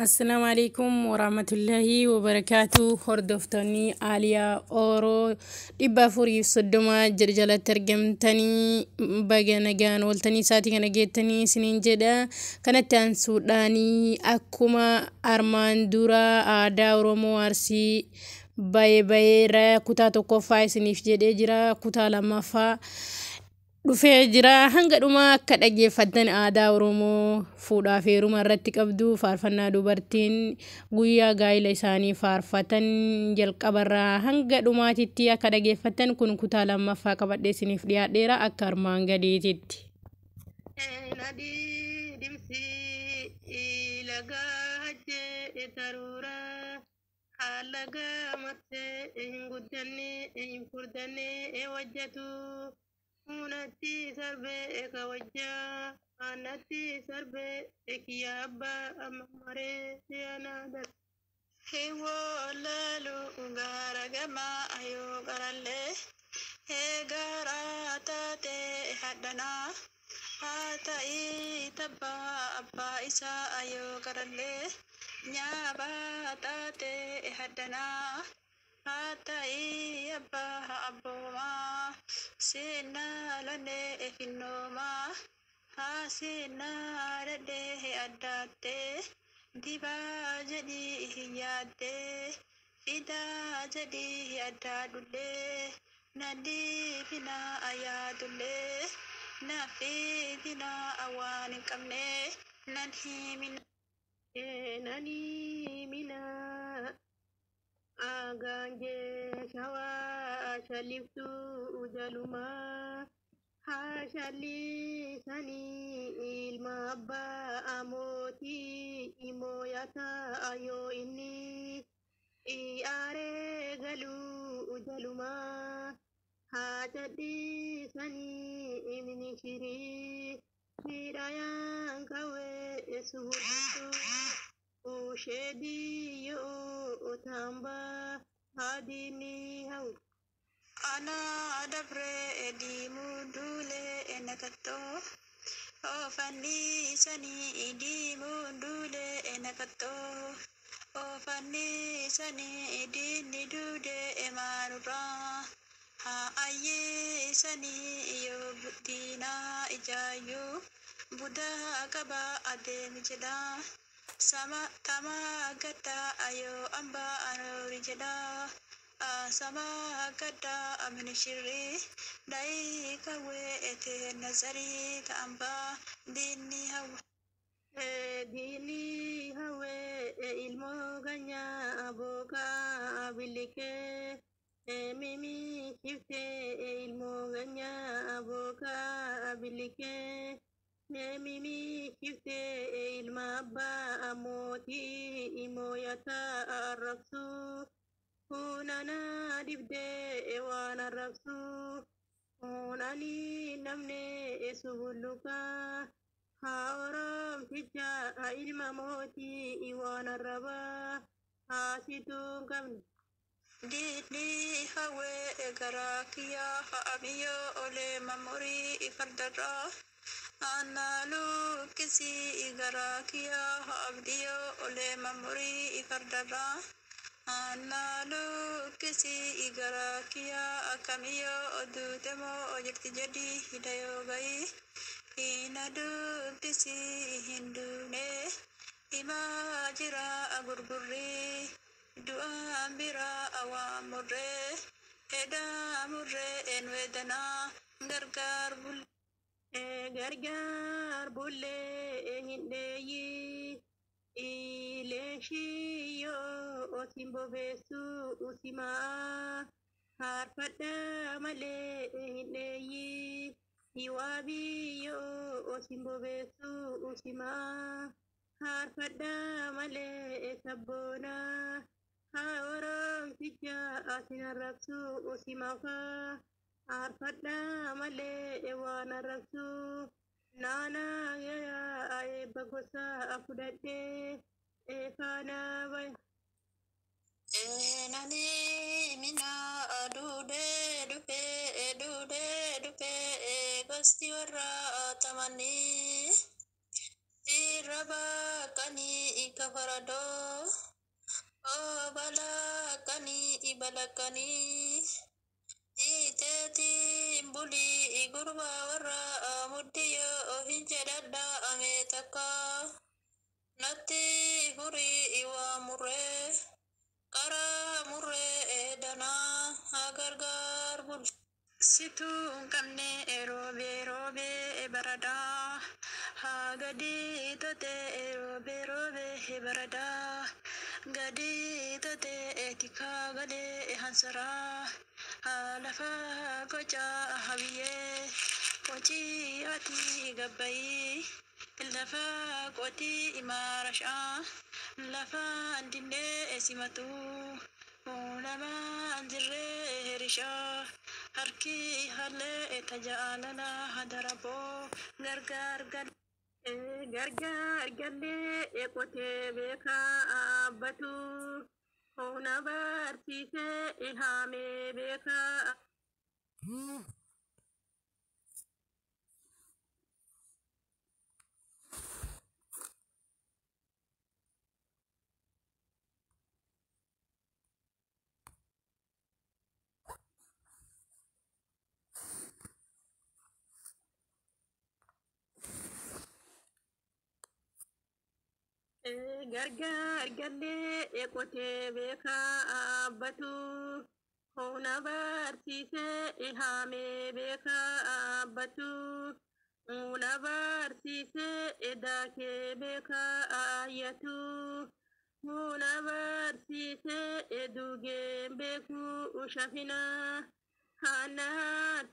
السلام عليكم ورحمة الله وبركاته. هردفتني آليا أورو دبا فوري صدما جرجلة ترجمتني باجنا جان والتني ساتي كنا جيتني سنين جدا كانت سوداني أكما أرمان دورا آدا رومو أرسي باي را كتا توكو فاي سنيف جدي جرا كتا لما فا dhufee jira hanga dhuma akka dhaggeeffattan aadaa Oromoo fuudhaa fi heeruma irratti qabdu faarfannaa dubartiin guyyaa gaa'ila isaanii faarfatan jalqabarraa hanga dhumaatitti akka dhaggeeffattan kun kutaa lammaffaa qabadhee isiniif dhiyaadheera akka armaan gadiititti. Unati sarbe eka wajja anati sarbe ekiyaba amare yanada hewo lalu ungara gama ayo garalle he garata te hadana hata itaba abba isa ayo garalle nyaba tate hadana hata iyaba aboma sena lane efinoma ha sena rade adate diba jadi hiyate fida jadi adadule nadi bina ayadule nafi bina awan kamne nani mina aganje shawa shaliftu ujaluma ha shali sani ilma abba amoti imoyata ayo ini iare galu ujaluma ha jadi sani imini shiri hidayang kawe suhutu ushedi yo utamba hadini hau ana adabre edi mudule enakato o fani sani edi mudule enakato o fani sani edi nidude emarura ha aye sani yo butina ijayu buddha kaba ademijeda sama tama gata ayo amba arijeda sama gata aminishiri dai kawe ete nazari ta amba dini hawe ilmo ganya aboka abilike mimi kifte ilmo ganya aboka abilike mimi kifte ilma abba amoti imoyata arraksu hunana dibde ewana arraksu hunani namne esubuluka haoram tija ilma moti iwana raba hasitung kam dini hawe egarakia ha abiyo ole mamuri ifardara analu kisi igarakia abdiyo ole mamuri ifardara analu kisi igarakia akamiyo odutemo ojirti jadi hidayo gai inadu kisi hindune imajira agurgurri dua ambira awamurre edamurre enwedana gargar bul gargar bulle hindeyi ileshiyo osimbo besu usima harfada male hindeyi iwabiyo osimbo besu usima harfada male sabona haoram tija asinarraksu usimaka arfada male ewana raksu nana ya ay bagosa afudade efana bay nani mina adude dupe gosti warra tamani raba kani ikafarado bala kani ibalakani iteti buli igurba warra muddiyo hinjedadda ametaka natti huri iwa murre kara murre edana agargar bul situ kamne erobe robe barada gadi tote erobe robe barada gadi tote etika gale hansara lafa gocha habiye kochi ati gabai lafa koti imarasha lafa andine esimatu nama anjire herisha harki halle etajalana hadarabo gargar gargar galle ekote beka abatu ona bartise ihame beka gargar galle ekote beka abatu ona bartise ihame beka abatu ona bartise edake beka ayatu ona bartise eduge beku ushafina hana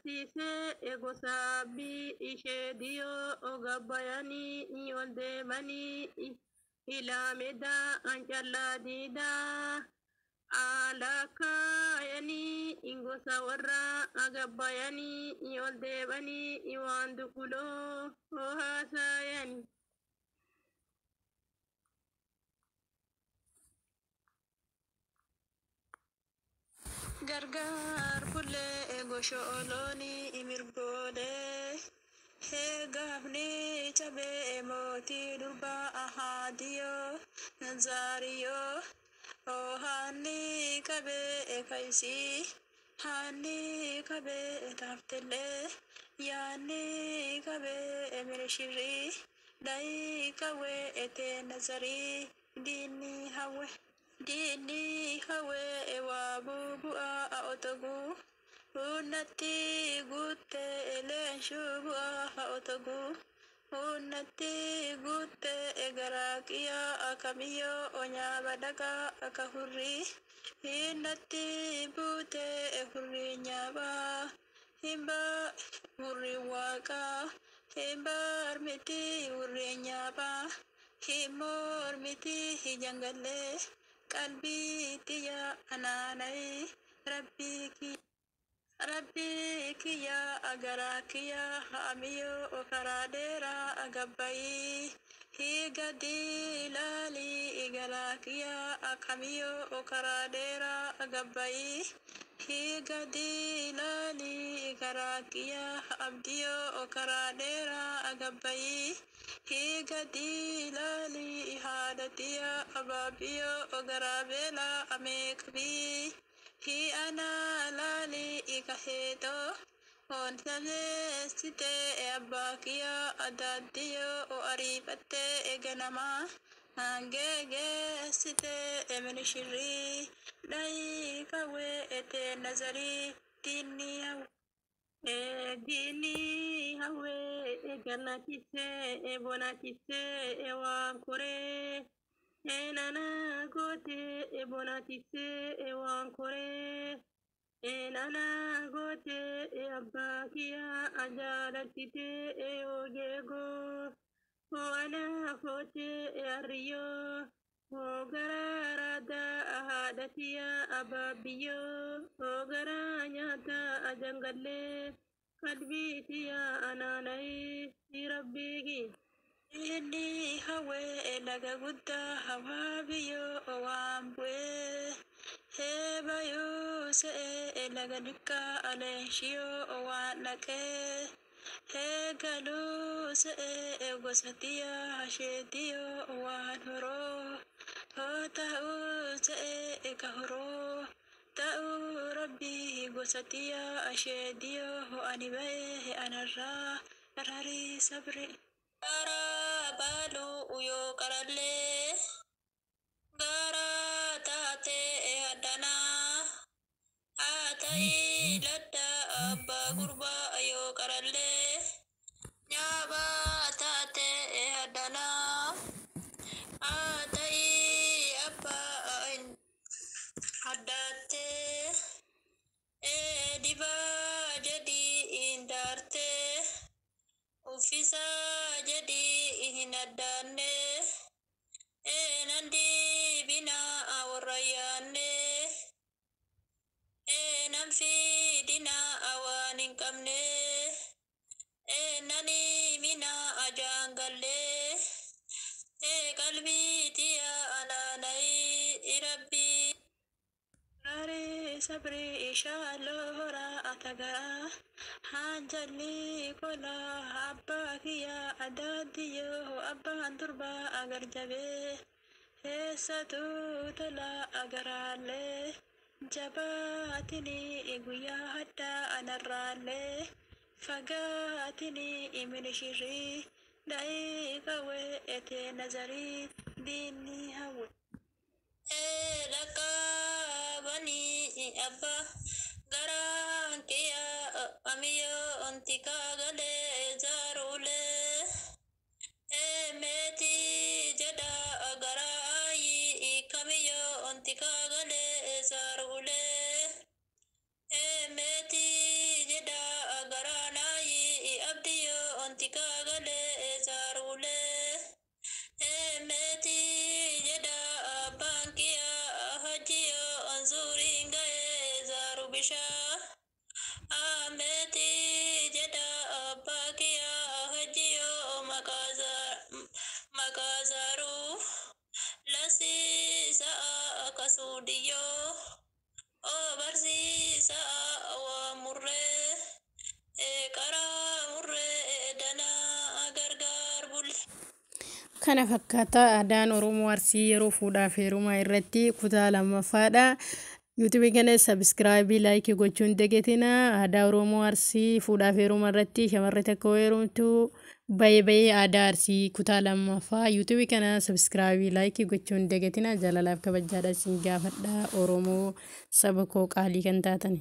tise egosabi ishediyo ogabayani yolde mani ilameda anjalladida alaka yani ingosa warra agabayani yolde bani iwandukulo ohasayani gargar bulle egosho oloni imirgole he gafni chabe emoti durba ahadiyo nazariyo hani kabe ekaisi hani kabe etaftele yani kabe emirishiri dai kawe ete nazari dini hawe ewa bubua aotogu unati gutte elenshu bua aotogu unati gutte egarakia akamiyo onya badaga akahuri inati bute ehuri nyaba himba huri waka himba armiti huri nyaba himor miti hijangale kalbi tiya ananai rabbiki ya agaraki ya hamiyo okaradera agabai higadi lali igalaki ya akamiyo okaradera agabai higadi lali igaraki ya abdiyo okaradera agabai higadi lali ihadatiya ababiyo ogarabela amekbi hi ana lali ikaheto on same site abakiya adadiyo o arifate eganama angege site emenishiri dai kawe ete nazari dini hawe eganatise ebonatise ewankore enana gote ebonatise ewankore enana gote abakia ajalatite eogego oana fote ariyo ogararada ahadatia ababiyo ogaranyata ajangale kalbitiya ananai rabbigi inni hawe elaga gudda hawabiyo owambwe hebayo se elaga dukka alenshiyo owanake heegalu se'e gosatiya hasheetiyo waan horoo hoo ta'uu se'e ka horoo ta'uu rabbii gosatiya asheediyo ho ani ba'e anarraa dararii sabri gara baalu uyoo qarallee gara taate haddanaa haa ta'ii ladda abbaa gurbaa yoo qarallee nyaaba taate haddanaa haa ta'ii abbaa addaatte dibaa jedhii indaarte uffisa jedhii hin addaanne nandi bina warra yaanne nan fidina awaan hin qabne nani mina ajaangalle qalbii tiya alaanayi rabbii gare sabri ishaalora atagara hanjalli kola abbaa kiyya adaadiyo abbaan durba agar jabe heessatu tola agaraalee jabaatini guyyaa haddaa anarraalee fagaatini iminishirrii da'ii qawwee etee nazarii diinni hawwe lakkaabanii abba garaan kiyya amiyyo ontikaa galee jaaruulee meetii jedha garaayi kamiyyo ontikaa galee jaaruulee meetii jedha garaanaayi abdiyyo ontikaa galee jaaruulee meetii jedha baankiya hajjiyo onzuuriin ga'ee jaaru bishaa meetii jedha baakiya hajjiyo makaazaaru lasiisa akasuudiyyo barsiisa waa murree qaraa murree danaa gargaar bulle. Kana fakkaata aadaan Oromoo Arsii yeroo fuudhaaf heerumaa irratti kutaa lammaffaadha. YouTube kana subscribe like gochuun dagatina. Aadaa Oromoo Arsii fuudhaaf heerumaa irratti shamarree tokko heerumtu baay'ee aadaa Arsii kutaa lammaffaa YouTube kana subscribe like gochuun dagatina. Jaalalaaf kabajaadhaan isin gaafadha. Oromoo saba koo qaalii kan taatan.